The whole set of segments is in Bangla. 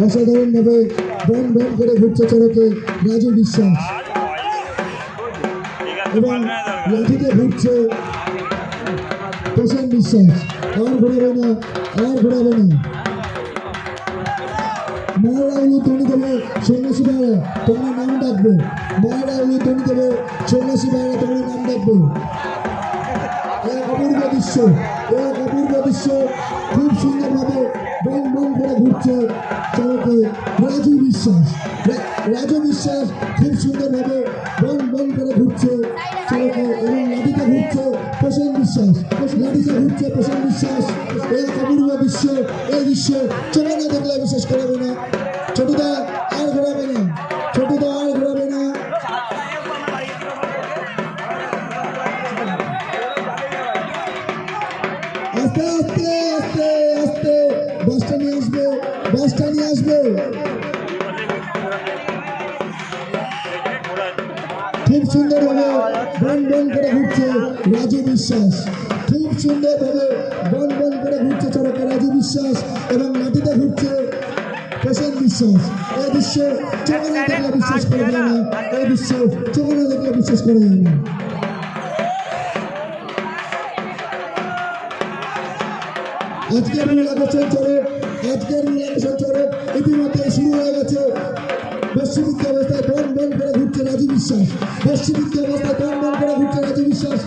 অসাধারণ ভাবে বন বন করে ঘুরছে চড়কে রাজু বিশ্বাস এবং লাঠিতে ঘুরছে প্রশান্ত বিশ্বাস। আর ঘোরাবে না, আর ঘোরাবে না। মায়ের আউলি তৈরি দেবে সন্ন্যাসী ভাইরা, তোমরা নাম ডাকবে। মায়ের আউলি তৈরি দেবে সন্ন্যাসী ভাইরা, তোমরা নাম ডাকবে। এক অপূর্ব দৃশ্য, এক অপূর্ব দৃশ্য। খুব সুন্দরভাবে বন বন করে ঘুরছে চড়কে রাজু বিশ্বাস। রাজু বিশ্বাস খুব সুন্দরভাবে বন বন করে ঘুরছে চড়কে এবং লাঠিতে ঘুরছে প্রশান্ত বিশ্বাস। লাঠিতে ঘুরছে প্রশান্ত বিশ্বাস। এক অপূর্ব দৃশ্য। এই দৃশ্য চলে না দেখলে বিশ্বাস করাবে না। ছোটদা আর ঘোরাবে না, ছোটদা আর ঘোরাবে না। আস্তে আস্তে আস্তে আস্তে বাসটা নিয়ে আসবে, বাসটা নিয়ে আসবে। খুব সুন্দরভাবে বন বন করে ঘুরছে রাজু বিশ্বাস। খুব সুন্দরভাবে বন বন করে ঘুরছে চড়কে রাজু বিশ্বাস এবং লাঠিতে ঘুরছে প্রশান্ত বিশ্বাস। এই দৃশ্য চোখে না দেখলে বিশ্বাস করা যায় না। এই দৃশ্য চোখে না দেখলে বিশ্বাস করা যায় না। আজকের মূলাকর্ষণ চড়ক, আজকের মূলাকর্ষণ চড়ক ইতিমধ্যে শুরু হয়ে গেছে। পশ্চিমবঙ্গ অবস্থায় বন বন করে ঘুরছে রাজু বিশ্বাস। পশ্চিমবঙ্গ অবস্থায় বন বন করে ঘুরছে রাজু বিশ্বাস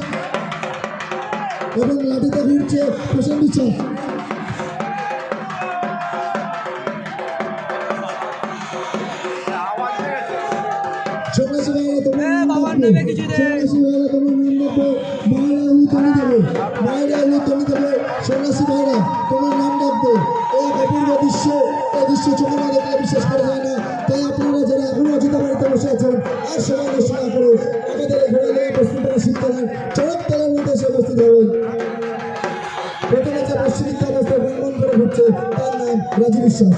এবং লাঠিতে ঘুরছে প্রশান্ত বিশ্বাস। সন্ন্যাসী ভাইরা তোমার নাম ডাকবে, সন্ন্যাসী ভাইরা তোমার নাম ডাকবে। মায়ের আউলি তৈরি দেবে, মায়ের আউলি তৈরি দেবে সন্ন্যাসী ভাইরা, তোমার নাম ডাকবে। এই অপূর্ব দৃশ্য, এই দৃশ্য চোখে না দেখলে বিশ্বাস করা যায় না। তাই আপনারা যারা এখনো অযোধ্যা বাড়িতে বসে আছেন আর সময় নষ্ট না করে আমাদের ঘোরা লেগে পশ্চিমবঙ্গ শীতকালের চড়ক তলার মধ্যে এসে উপস্থিত হবেন। প্রথমে যে পশ্চিমবঙ্গ অবস্থায় বন বন করে ঘুরছে তার নাম রাজু বিশ্বাস।